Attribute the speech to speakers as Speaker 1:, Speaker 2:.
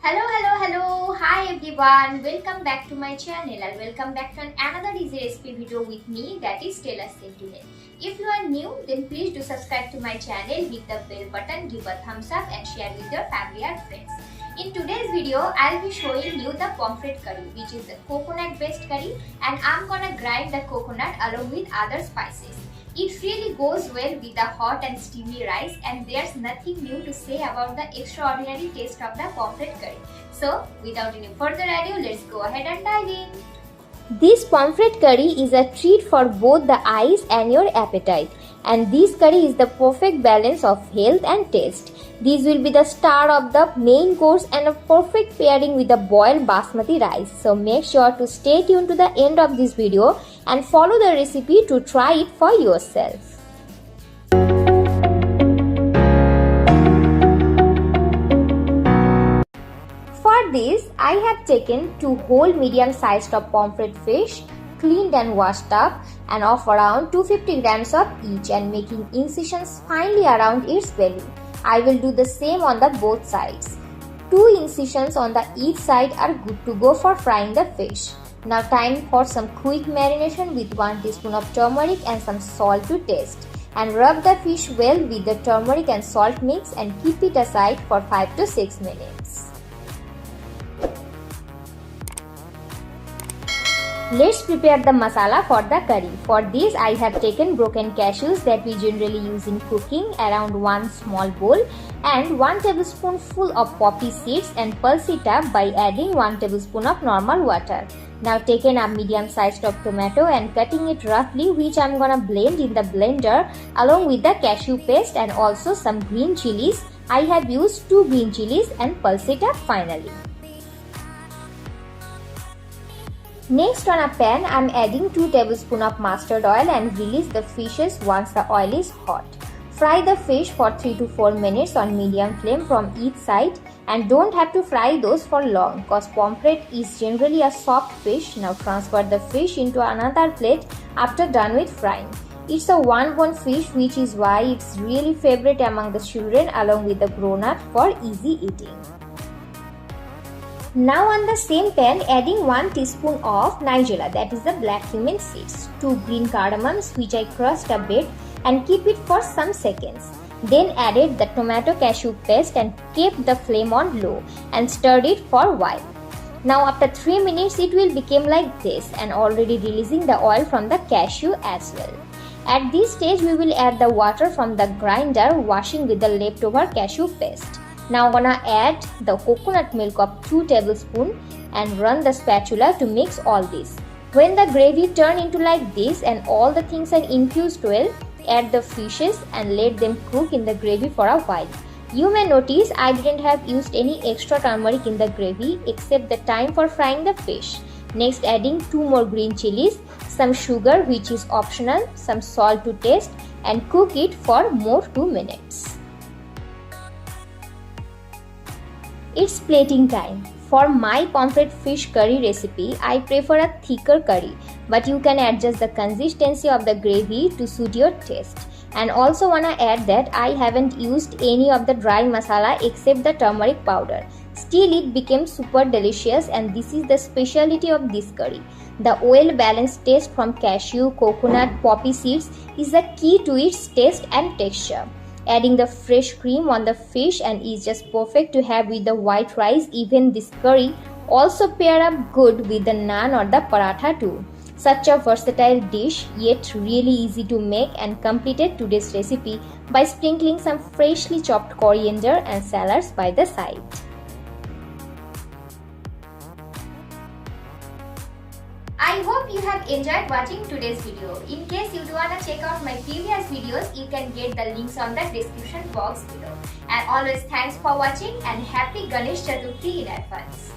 Speaker 1: Hello. Hi everyone. Welcome back to my channel and welcome back to another easy recipe video with me, that is Stella today. If you are new, then please do subscribe to my channel, hit the bell button, give a thumbs up and share with your family and friends. In today's video, I'll be showing you the pomfret curry, which is a coconut based curry, and I'm gonna grind the coconut along with other spices. It really goes well with the hot and steamy rice, and there's nothing new to say about the extraordinary taste of the pomfret curry. So, without any further ado, let's go ahead and dive in. This pomfret curry is a treat for both the eyes and your appetite, and this curry is the perfect balance of health and taste. This will be the star of the main course and a perfect pairing with the boiled basmati rice. So make sure to stay tuned to the end of this video and follow the recipe to try it for yourself. For this, I have taken 2 whole medium-sized of pomfret fish, cleaned and washed up, and of around 250 grams of each, and making incisions finely around its belly. I will do the same on the both sides. 2 incisions on the each side are good to go for frying the fish. Now time for some quick marination with 1 teaspoon of turmeric and some salt to taste. And rub the fish well with the turmeric and salt mix and keep it aside for 5 to 6 minutes. Let's prepare the masala for the curry. For this, I have taken broken cashews that we generally use in cooking, around 1 small bowl, and 1 tablespoonful of poppy seeds, and pulse it up by adding 1 tablespoon of normal water. Now taken a medium-sized of tomato and cutting it roughly, which I'm gonna blend in the blender along with the cashew paste and also some green chilies. I have used 2 green chilies and pulse it up finally. Next, on a pan, I am adding 2 tablespoons of mustard oil and release the fishes once the oil is hot. Fry the fish for 3 to 4 minutes on medium flame from each side, and don't have to fry those for long cause pomfret is generally a soft fish. Now transfer the fish into another plate after done with frying. It's a one-bone fish, which is why it's really favorite among the children along with the grown-up for easy eating. Now on the same pan, adding 1 teaspoon of Nigella, that is the black cumin seeds, 2 green cardamoms which I crushed a bit, and keep it for some seconds. Then added the tomato cashew paste and kept the flame on low and stirred it for a while. Now after 3 minutes it will become like this and already releasing the oil from the cashew as well. At this stage we will add the water from the grinder, washing with the leftover cashew paste. Now gonna add the coconut milk of 2 tablespoons and run the spatula to mix all this. When the gravy turn into like this and all the things are infused well, add the fishes and let them cook in the gravy for a while. You may notice I didn't have used any extra turmeric in the gravy except the time for frying the fish. Next, adding 2 more green chilies, some sugar which is optional, some salt to taste, and cook it for more 2 minutes. It's plating time. For my pomfret fish curry recipe, I prefer a thicker curry, but you can adjust the consistency of the gravy to suit your taste. And also wanna add that I haven't used any of the dry masala except the turmeric powder. Still, it became super delicious, and this is the specialty of this curry. The well-balanced taste from cashew, coconut, poppy seeds is the key to its taste and texture. Adding the fresh cream on the fish and is just perfect to have with the white rice. Even this curry also pair up good with the naan or the paratha too. Such a versatile dish, yet really easy to make, and completed today's recipe by sprinkling some freshly chopped coriander and salads by the side. I hope you have enjoyed watching today's video. In case you wanna check out my previous videos, you can get the links on the description box below. And always thanks for watching and happy Ganesh Chaturthi in advance.